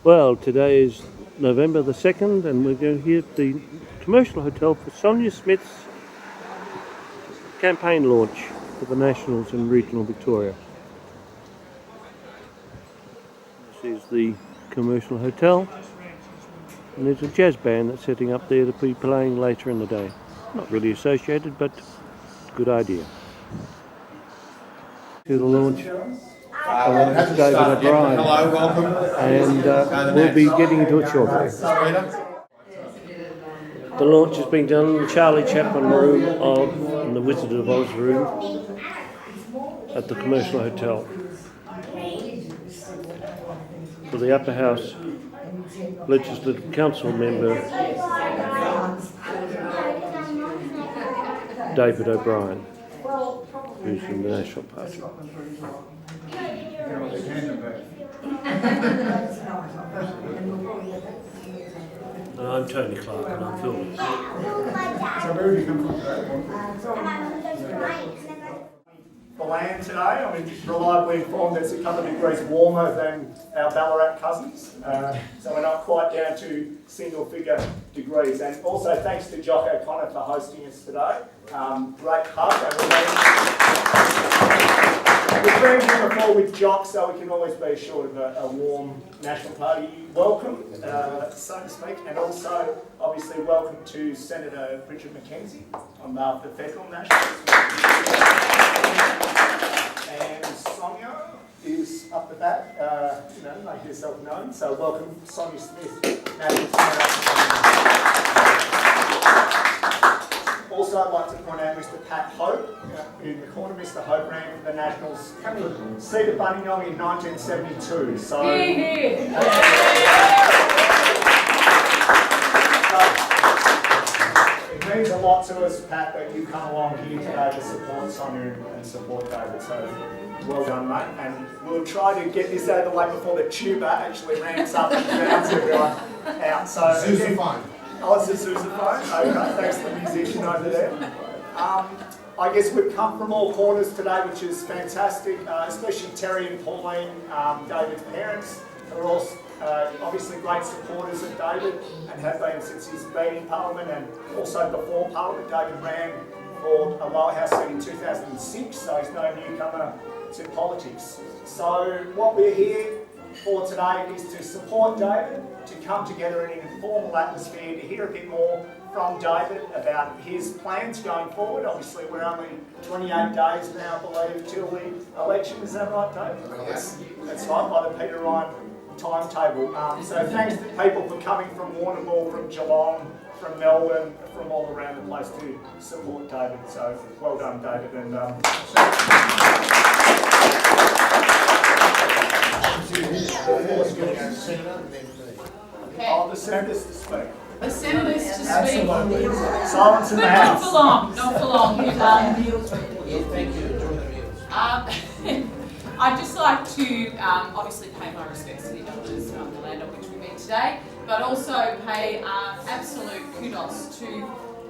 Well, today is November the 2nd and we're going here at the commercial hotel for Sonia Smith's campaign launch for the Nationals in regional Victoria. This is the commercial hotel and there's a jazz band that's setting up there to be playing later in the day. Not really associated, but good idea. To the launch. David O'Brien. Hello, welcome. And we'll be getting into it shortly. The launch has been done in the Charlie Chaplin room in the Wizard of Oz room at the commercial hotel. For the Upper House Legislative Council member David O'Brien, who's from the National Party. And I'm Tony Clark and I'm filming. So where have you come from? Ballan today. I'm reliably informed it's a couple of degrees warmer than our Ballarat cousins. So we're not quite down to single-figure degrees. And also thanks to Jock O'Connor for hosting us today. Great hug. We've been here before with Jock, so we can always be assured of a warm National Party welcome, so to speak. And also, obviously, welcome to Senator Richard McKenzie on behalf of the Federal Nationals. And Sonia is up the back, make herself known. So welcome, Sonia Smith, National Senator. Also, I'd like to point out Mr. Pat Hope in the corner. Mr. Hope ran for the Nationals seat of Buninyong in 1972. So, it means a lot to us, Pat, that you come along here today to support Sonia and support David. So, well done, mate. And we'll try to get this out of the way before the tuba actually ramps up and drowns everyone out. So, Sousaphone. Oh, it's a sousaphone. Okay, thanks to the musician over there. I guess we've come from all corners today, which is fantastic, especially Terry and Pauline, David's parents, who are all obviously great supporters of David and have been since he's been in Parliament and also before Parliament. David ran for a lower house seat in 2006, so he's no newcomer to politics. So what we're here for today is to support David, to come together in an informal atmosphere, to hear a bit more from David about his plans going forward. Obviously, we're only 28 days now, I believe, till the election. Is that right, David? Yes. That's right, by the Peter Ryan timetable. So thanks to people for coming from Warrnambool, from Geelong, from Melbourne, from all around the place to support David. So well done, David. And the senators to speak. The senators to speak. Absolutely. Silence in the But house. not for long, not for long. Thank you. Enjoy the meals. I'd just like to obviously pay my respects to the elders on the land on which we meet today, but also pay absolute kudos to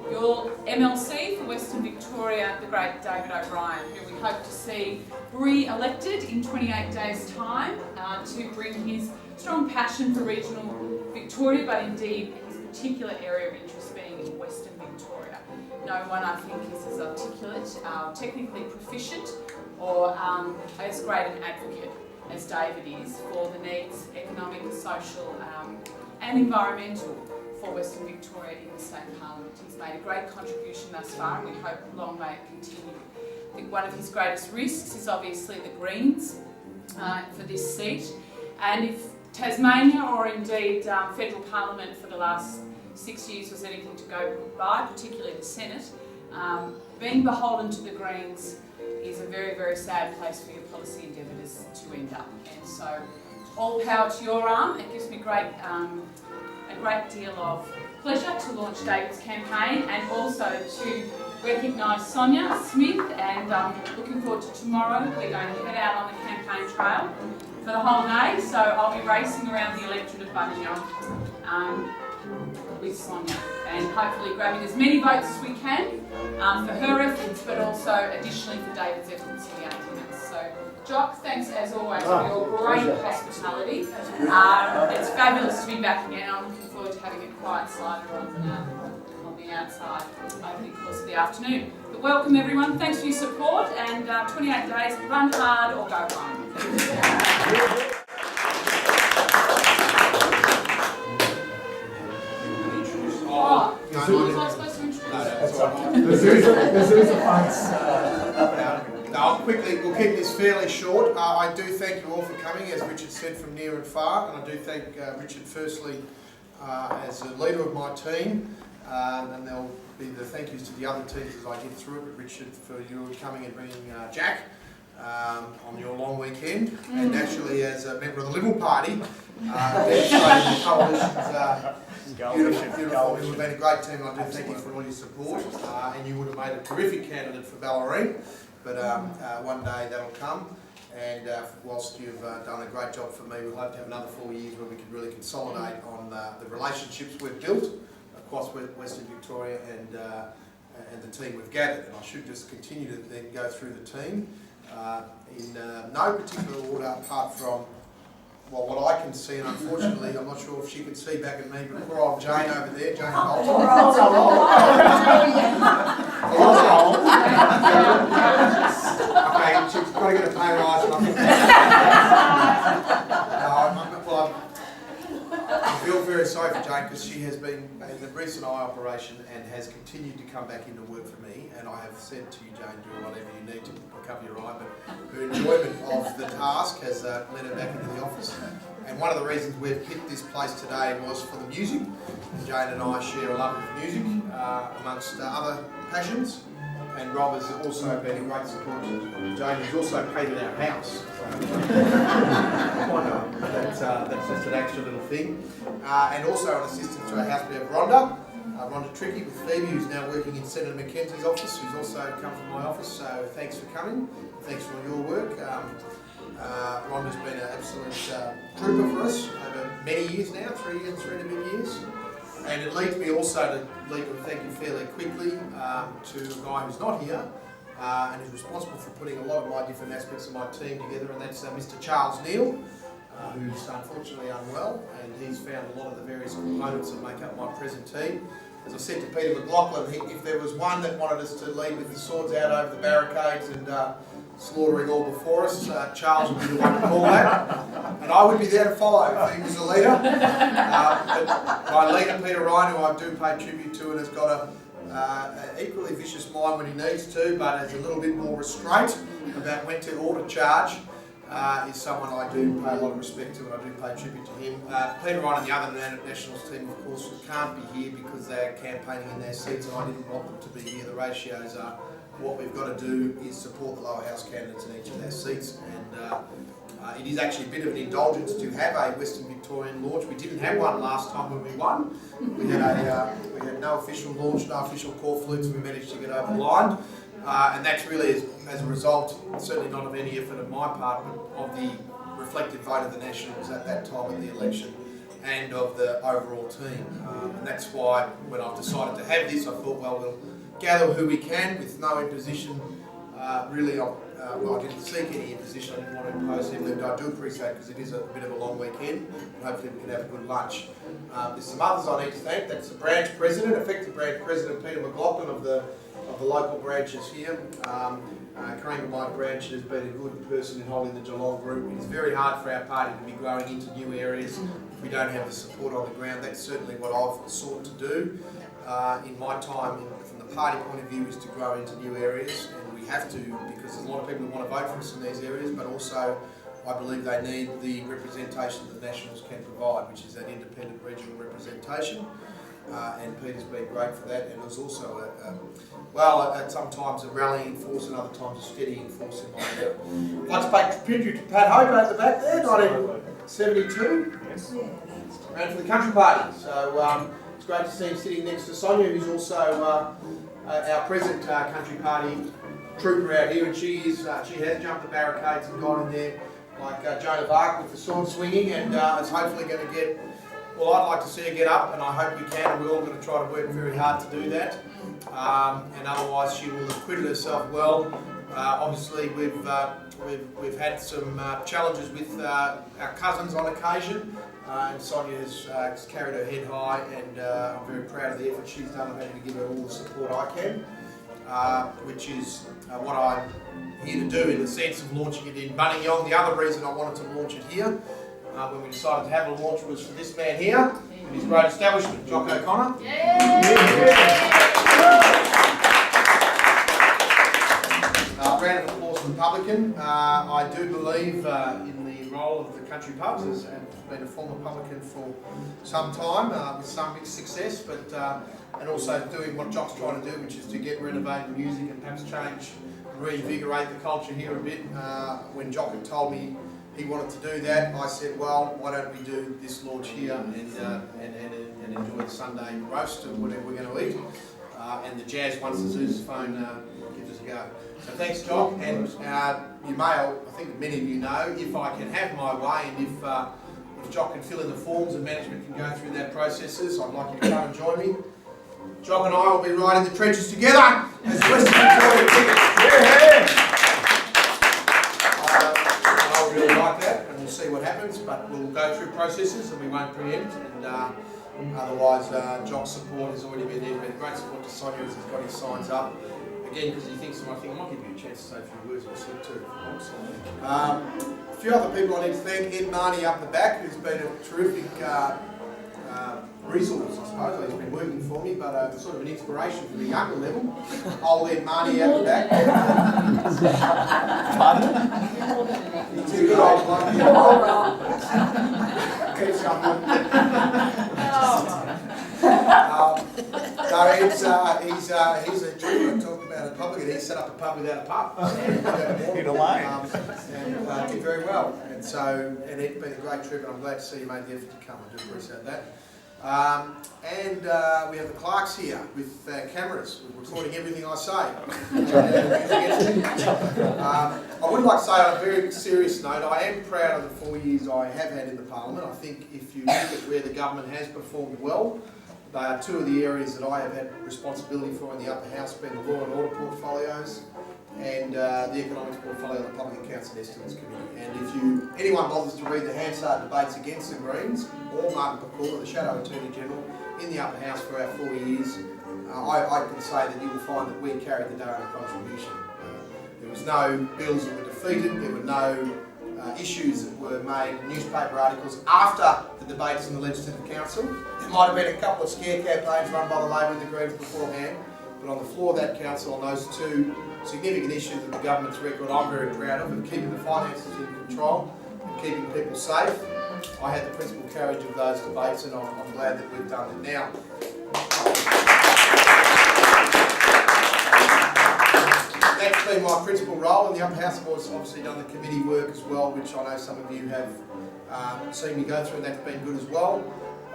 your MLC for Western Victoria, the great David O'Brien, who we hope to see re-elected in 28 days' time to bring his strong passion for regional Victoria, but indeed his particular area of interest being in Western Victoria. No one, I think, is as articulate, technically proficient, or as great an advocate as David is for the needs, economic, social and environmental, for Western Victoria in the State Parliament. He's made a great contribution thus far and we hope long may it continue. I think one of his greatest risks is obviously the Greens for this seat, and if Tasmania or indeed Federal Parliament for the last 6 years was anything to go by, particularly the Senate, being beholden to the Greens is a very, very sad place for your policy endeavours to end up. And so all power to your arm. It gives me a great deal of pleasure to launch David's campaign and also to recognise Sonia Smith, and looking forward to tomorrow. We're going to head out on the campaign trail for the whole day, so I'll be racing around the electorate of Buninyong with Sonia and hopefully grabbing as many votes as we can for her efforts, but also additionally for David's efforts in the 18th. So Jock, thanks as always for your great hospitality. It's fabulous to be back again. I'm looking forward to having a quiet cider on the outside over the course of the afternoon. But welcome everyone, thanks for your support, and 28 days, run hard or go home. Oh, was I supposed to introduce? No, that's all right. There's a funds. We'll keep this fairly short. I do thank you all for coming, as Richard said, from near and far, and I do thank Richard firstly as the leader of my team, and there'll be the thank yous to the other teams as I get through it, but Richard for you coming and bringing Jack on your long weekend, and naturally as a member of the Liberal Party, demonstrating the coalition's beautiful. You've been a great team, and I do thank you for all your support, and you would have made a terrific candidate for Ballan. But one day that'll come, and whilst you've done a great job for me, we'll hope to have another 4 years where we can really consolidate on the relationships we've built across Western Victoria and the team we've gathered. And I should just continue to then go through the team in no particular order apart from, well, what I can see, and unfortunately I'm not sure if she can see back at me, but poor old Jane over there, Jane Bolton. Okay, she's got to get a pay rise. I feel very sorry for Jane because she has been in the recent eye operation and has continued to come back into work for me, and I have said to you, Jane, do whatever you need to recover your eye, but her enjoyment of the task has led her back into the office. And one of the reasons we've picked this place today was for the music. Jane and I share a love of music amongst other passions, and Rob has also been a great support. Jane has also painted our house. That's just an extra little thing. And also an assistant to our house, we have Rhonda Tricky with Phoebe, who's now working in Senator Mackenzie's office, who's also come from my office, so thanks for coming. Thanks for all your work. Rhonda's been an absolute trooper for us over many years now, 3 years, 3 and a bit years. And it leads me also to lead with thank you fairly quickly to a guy who's not here and is responsible for putting a lot of my different aspects of my team together, and that's Mr. Charles Neal, who's unfortunately unwell, and he's found a lot of the various components that make up my present team. As I said to Peter McLaughlin, if there was one that wanted us to lead with the swords out over the barricades and slaughtering all before us, Charles would be the one to call that, and I would be there to follow if he was the leader. But my leader, Peter Ryan, who I do pay tribute to and has got an equally vicious mind when he needs to, but has a little bit more restraint about when to order charge, is someone I do pay a lot of respect to, and I do pay tribute to him. Peter Ryan and the other Nationals team, of course, can't be here because they're campaigning in their seats, and I didn't want them to be here. The ratios are what we've got to do is support the lower house candidates in each of their seats, and it is actually a bit of an indulgence to have a Western Victorian launch. We didn't have one last time when we won. We had no official launch, no official call flutes. We managed to get over the line, and that's really as a result, certainly not of any effort on my part, but of the reflective vote of the Nationals at that time of the election and of the overall team. And that's why when I've decided to have this, I thought, well, we'll gather who we can with no imposition. Really, I didn't seek any imposition. I didn't want to impose heavily, but I do appreciate it because it is a bit of a long weekend, and hopefully we can have a good lunch. There's some others I need to thank. That's the branch president, effective branch president Peter McLaughlin of the local branches here. Karanga, my branch, has been a good person in holding the Geelong group. It is very hard for our party to be growing into new areas if we don't have the support on the ground. That's certainly what I've sought to do in my time from the party point of view, is to grow into new areas, and we have to, because there's a lot of people who want to vote for us in these areas, but also I believe they need the representation that the Nationals can provide, which is that independent regional representation. And Peter's been great for that, and was also at sometimes a rallying force and other times a steadying force in my area. I'd like to pay tribute to Pat Hope at the back there, 1972. Yes. Ran for the Country Party. So it's great to see him sitting next to Sonia, who's also our present Country Party trooper out here, and she has jumped the barricades and gone in there like Joan of Arc with the sword swinging, and is hopefully going to get. Well, I'd like to see her get up, and I hope we can, and we're all going to try to work very hard to do that. And otherwise, she will have acquitted herself well Obviously, we've had some challenges with our cousins on occasion, and Sonia has carried her head high, and I'm very proud of the effort she's done. I'm happy to give her all the support I can, which is what I'm here to do in the sense of launching it in Buninyong. The other reason I wanted to launch it here, when we decided to have a launch, was for this man here, and his great establishment, Jock O'Connor. Round of applause for Publican. I do believe in the role of the country pubs, and I've been a former publican for some time with some mixed success, but and also doing what Jock's trying to do, which is to get renovated music and perhaps change, reinvigorate the culture here a bit. When Jock had told me he wanted to do that, I said, well, why don't we do this launch here and enjoy the Sunday roast and whatever we're going to eat. And the jazz, once the sousaphone gives us a go. So thanks, Jock, and you may, I think many of you know, if I can have my way, and if Jock can fill in the forms and management can go through that processes, I'd like you to come and join me. Jock and I will be right in the trenches together as Western Victoria tickets. I really like that, and we'll see what happens, but we'll go through processes and we won't preempt, and otherwise Jock's support has already been there. Been great support to Sonia as he's got his signs up. Again, because he thinks I think I might give you a chance to say a few words or so too. A few other people I need to thank. Ed Marnie up the back, who's been a terrific resource, I suppose. He's been working for me, but sort of an inspiration for the younger level. Old Ed Marnie out the back. He's a good old bloke. Keeps going. No, he's a true talk about a publican. He set up a pub without a pub. In a lane. And did very well. And so, and it's been a great trip, and I'm glad to see you made the effort to come. I do appreciate that. And we have the Clarks here with cameras, recording everything I say. I would like to say on a very serious note, I am proud of the 4 years I have had in the Parliament. I think if you look at where the government has performed well, they are two of the areas that I have had responsibility for in the upper house, being the law and order portfolios and the economics portfolio of the Public Accounts and Estimates Committee. And if anyone bothers to read the Hansard debates against the Greens or Martin Pakula, the Shadow Attorney General, in the upper house for our 4 years, I can say that you will find that we carried the donor contribution. There was no bills that were defeated, there were no issues that were made, newspaper articles after the debates in the Legislative Council. There might have been a couple of scare campaigns run by the Labor and the Greens beforehand, but on the floor of that council, on those two significant issues of the government's record, I'm very proud of, keeping the finances in control and keeping people safe. I had the principal carriage of those debates, and I'm glad that we've done it now. That's been my principal role in the upper house. I've obviously done the committee work as well, which I know some of you have seen me go through, and that's been good as well.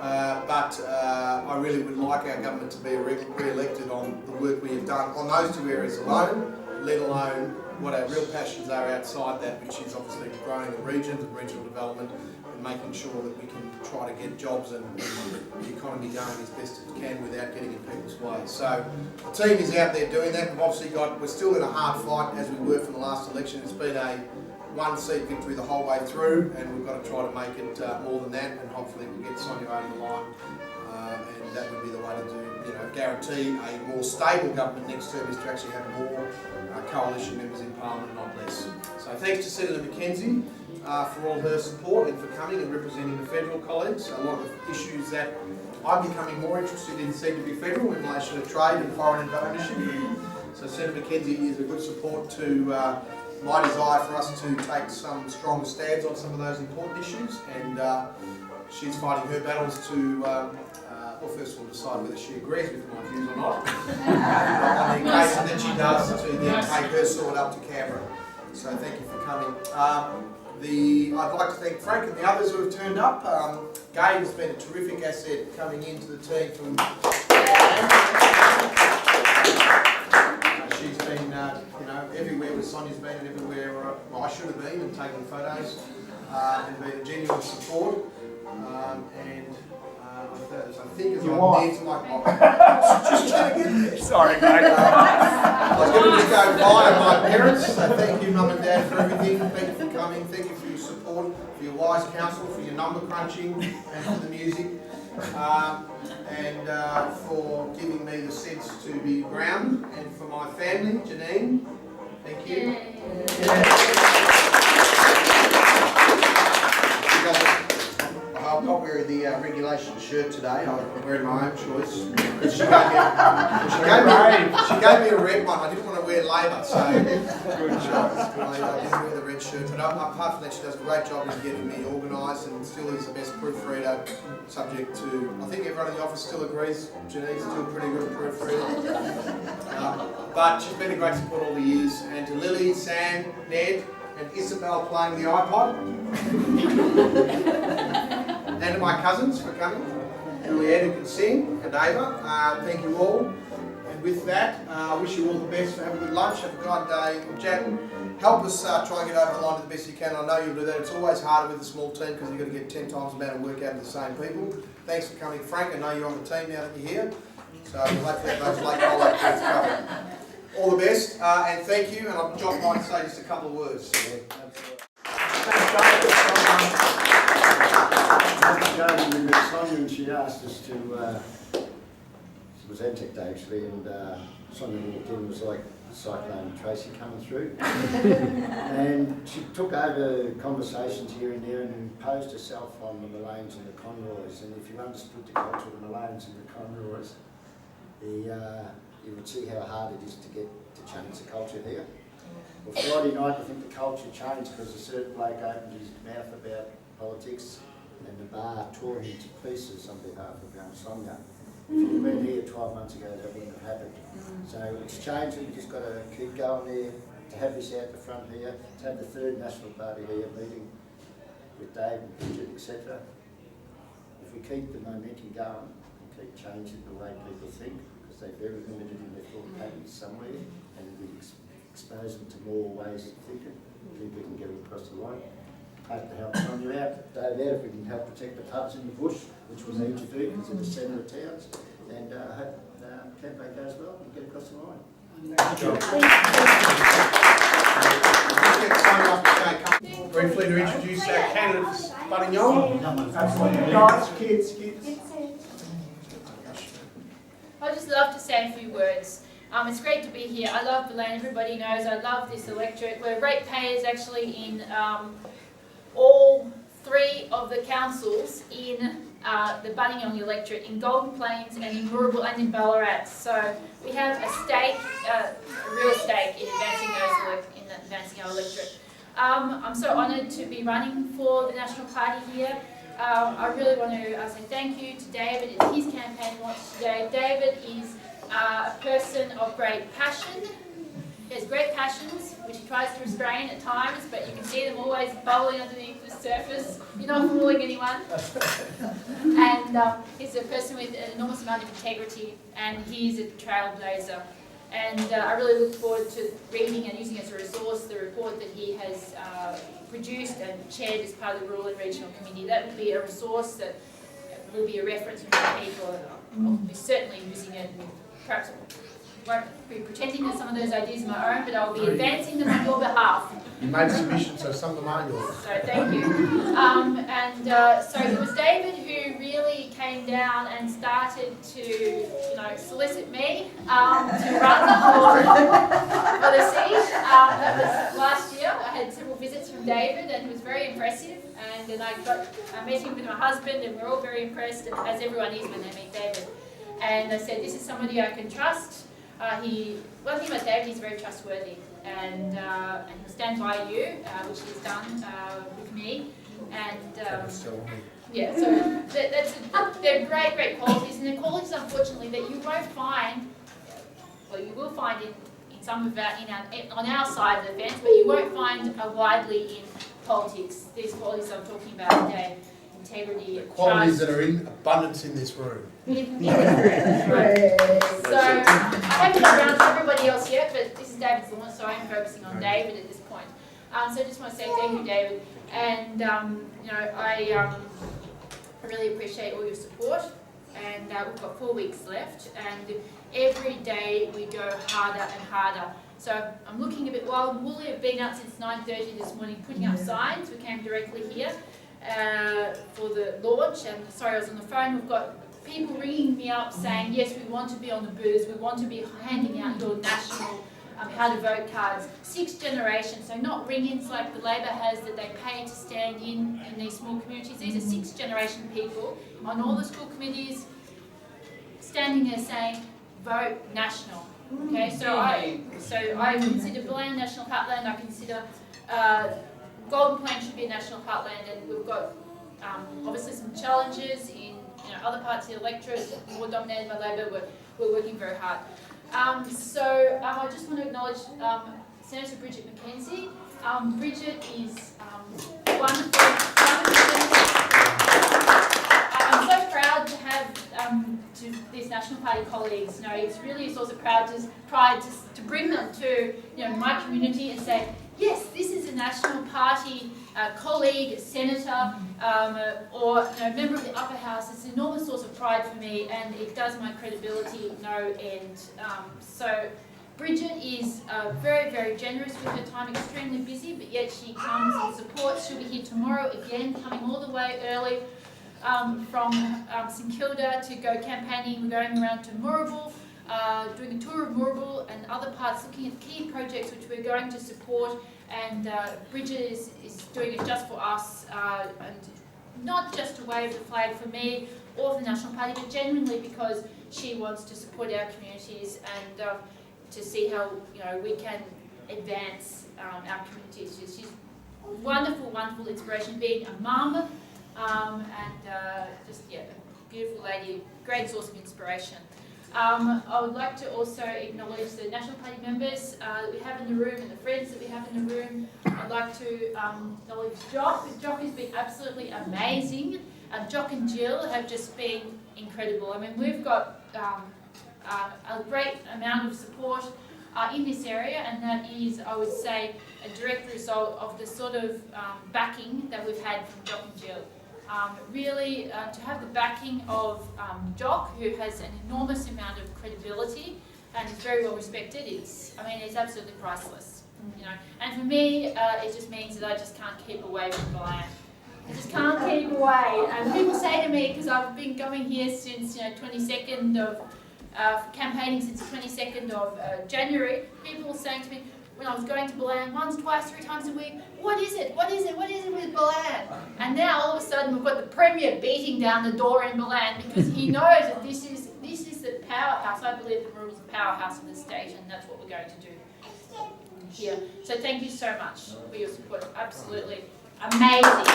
But I really would like our government to be re-elected on the work we have done on those two areas alone, let alone what our real passions are outside that, which is obviously growing the regions and regional development and making sure that we can try to get jobs and the economy going as best it can without getting in people's way. So the team is out there doing that. We're still in a hard fight as we were from the last election. It's been a one-seat victory the whole way through, and we've got to try to make it more than that, and hopefully we'll get Sonia over the line, and that would be the way to guarantee a more stable government next term, is to actually have more coalition members in Parliament, not less. So thanks to Senator McKenzie for all her support and for coming and representing the federal colleagues. A lot of the issues that I'm becoming more interested in seem to be federal in relation to trade and foreign ownership. So Senator McKenzie is a good support to my desire for us to take some stronger stands on some of those important issues, and she's fighting her battles to, well, first of all, decide whether she agrees with my views or not, on the occasion that she does, to then take her sword up to Canberra. So thank you for coming. I'd like to thank Frank and the others who have turned up. Gabe has been a terrific asset coming into the team from. She's been, everywhere where Sonia's been, and everywhere I should have been, and taking photos, and been a genuine support. I think as because Your I'm wife. near to my just trying to get there. Sorry, mate. I was going to go via my parents, so thank you, Mum and Dad, for everything. Thank you for coming. Thank you for your support, for your wise counsel, for your number crunching, and for the music, and for giving me the sense to be grounded, and for my family, Janine. Thank you. I'm not wearing the regulation shirt today. I'm wearing my own choice. She gave me a red one. I didn't want to wear Labour, so I didn't wear the red shirt. But apart from that, she does a great job in getting me organised and still is the best proofreader. Subject to, I think everyone in the office still agrees. Janine's still a pretty good proofreader. But she's been a great support all the years. And to Lily, Sam, Ned, and Isabel playing the iPod. And to my cousins for coming, Juliette who can sing, and Ava, thank you all. And with that, I wish you all the best. Have a good lunch, have a good day. Jack, help us try and get over the line to the best you can. I know you'll do that. It's always harder with a small team because you've got to get 10 times the amount of work out of the same people. Thanks for coming, Frank. I know you're on the team now that you're here. So we'll hopefully have those late highlight things covered. All the best, and thank you. And John might say just a couple of words. We met Sonia and she asked us to, it was Antec Day actually, and Sonia walked in and was like Cyclone Tracy coming through. And she took over conversations here and there and imposed herself on the Malanes and the Conroys. And if you understood the culture of the Malanes and the Conroys, you would see how hard it is to change the culture here. Well, Friday night I think the culture changed because a certain bloke opened his mouth about politics and the bar tore him to pieces on behalf of Sonia. If you'd been here 12 months ago, that wouldn't have happened. So it's changed, and we've just got to keep going there, to have this out the front here, to have the third National Party here meeting with Dave and Bridget, etc. If we keep the momentum going and keep changing the way people think, because they're very limited in their thought patterns somewhere, and we expose them to more ways of thinking, people can get across the line. Hope to help Sonia out, Dave out, if we can help protect the pubs in the bush, which we need to do because they're the centre of towns. And I hope the campaign goes well and get across the line. Briefly to introduce our candidates, Buninyong. Absolutely. Guys, kids. I'd just love to say a few words. It's great to be here. I love Ballan. Everybody knows I love this electorate. We're ratepayers actually in all three of the councils in the Buninyong electorate, in Golden Plains and in Moorabool and in Ballarat. So we have a stake, a real stake in advancing our electorate. I'm so honoured to be running for the National Party here. I really want to say thank you to David and his campaign launch today. David is a person of great passion. He has great passions, which he tries to restrain at times, but you can see them always bubbling underneath the surface. You're not fooling anyone. And he's a person with an enormous amount of integrity, and he's a trailblazer. And I really look forward to reading and using as a resource the report that he has produced and chaired as part of the Rural and Regional Committee. That will be a resource that will be a reference for many people. I'll be certainly using it, perhaps won't be pretending that some of those ideas are my own, but I'll be advancing them on your behalf. You made a submission, so some of them are yours. So thank you. So it was David who really came down and started to, solicit me to run for the seat. That was last year. I had several visits from David, and it was very impressive. And then I got a meeting with my husband, and we're all very impressed, as everyone is when they meet David. And I said, this is somebody I can trust. One thing about David, he's very trustworthy, and he'll stand by you, which he's done with me. And yeah, so they're great qualities, and they're qualities, unfortunately, that you won't find. Well, you will find in some of on our side of the fence, but you won't find widely in politics. These qualities I'm talking about today. Integrity, Qualities trust. that are in abundance in this room. So I haven't got around to everybody else yet, but this is David's launch, so I'm focusing on David at this point. So I just want to say thank you, David, and I really appreciate all your support. and we've got 4 weeks left, and every day we go harder and harder. So I'm looking a bit wild and woolly. I've been out since 9:30 this morning putting up signs. We came directly here for the launch, and sorry I was on the phone. We've got people ringing me up saying, yes, we want to be on the booths, we want to be handing out your national how to vote cards. 6th generation, so not ring-ins like the Labor has that they pay to stand in these small communities. These are 6th generation people on all the school committees standing there saying, vote national. Okay, so I consider Ballan national heartland. I consider Golden Plain should be a national heartland, and we've got obviously some challenges in other parts of the electorate, more dominated by Labor. We're working very hard. I just want to acknowledge Senator Bridget McKenzie. Bridget is wonderful. I'm so proud to have to these National Party colleagues. It's really a source of pride to bring them to my community and say, yes, this is a National Party colleague, senator, or member of the upper house. It's an enormous source of pride for me, and it does my credibility no end. So Bridget is very, very generous with her time, extremely busy, but yet she comes and supports. She'll be here tomorrow again, coming all the way early from St Kilda to go campaigning. We're going around to Moorabool, doing a tour of Moorabool and other parts, looking at key projects which we're going to support. And Bridget is doing it just for us, and not just to wave the flag for me or for the National Party, but genuinely because she wants to support our communities and to see how we can advance our communities. She's a wonderful, wonderful inspiration, being a mum, and just a beautiful lady, great source of inspiration. I would like to also acknowledge the National Party members that we have in the room and the friends that we have in the room. I'd like to acknowledge Jock. Jock has been absolutely amazing. Jock and Jill have just been incredible. I mean, we've got a great amount of support in this area, and that is, I would say, a direct result of the sort of backing that we've had from Jock and Jill. Really, to have the backing of Jock, who has an enormous amount of credibility and is very well respected, it's absolutely priceless. And for me, it just means that I just can't keep away from Ballan. I just can't keep away. And people say to me, because I've been going here since 22nd of campaigning since the 22nd of January, people were saying to me, when I was going to Ballan once, twice, 3 times a week, what is it with Ballan? And now all of a sudden we've got the Premier beating down the door in Ballan because he knows that this is the powerhouse. I believe the Moorabool is the powerhouse of the state, and that's what we're going to do here. So thank you so much for your support. Absolutely amazing.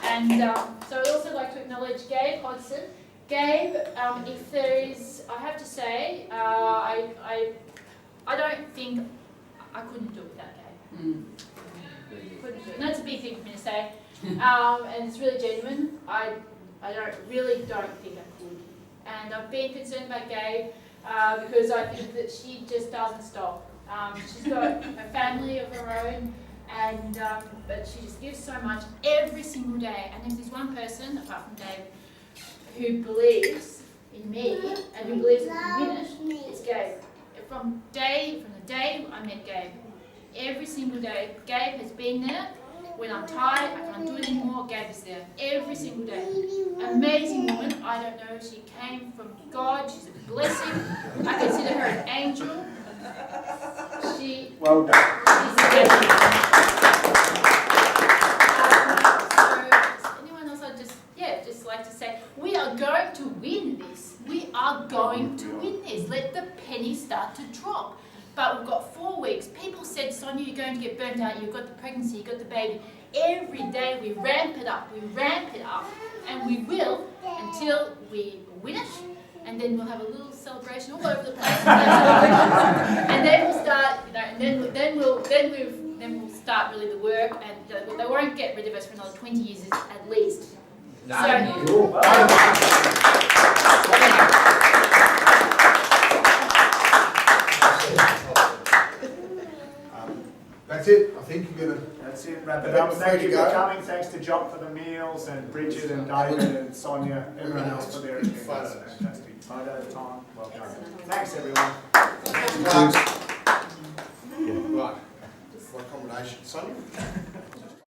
And so I'd also like to acknowledge Gabe Hodson. Gabe, if there is, I have to say, I don't think I couldn't do it without Gabe. Couldn't do it. And that's a big thing for me to say, and it's really genuine. I really don't think I could. And I've been concerned about Gabe because I think that she just doesn't stop. She's got a family of her own, and but she just gives so much every single day. And if there's one person, apart from Dave, who believes in me and who believes in me, it's Gabe. From the day I met Gabe, every single day, Gabe has been there. When I'm tired, I can't do it anymore, Gabe is there. Every single day. Amazing woman. I don't know, she came from God. She's a blessing. I consider her an angel. Well done. Anyone else? I'd just like to say, we are going to win this. We are going to win this. Let the penny start to drop. But we've got 4 weeks. People said, Sonia, you're going to get burnt out. You've got the pregnancy, you've got the baby. Every day we ramp it up, and we will until we win it. And then we'll have a little celebration all over the place. And then we'll start, and then we'll start really the work, and they won't get rid of us for another 20 years at least. That's it. I think you're gonna. That's That's it, wrap it But up. before Thank you you for go- coming. Thanks to Jock for the meals, and Bridget and David and Sonia, everyone else for their attendance. Photos. Fantastic. Photo time. Well done. Thanks, everyone. Right. My combination. Sonia?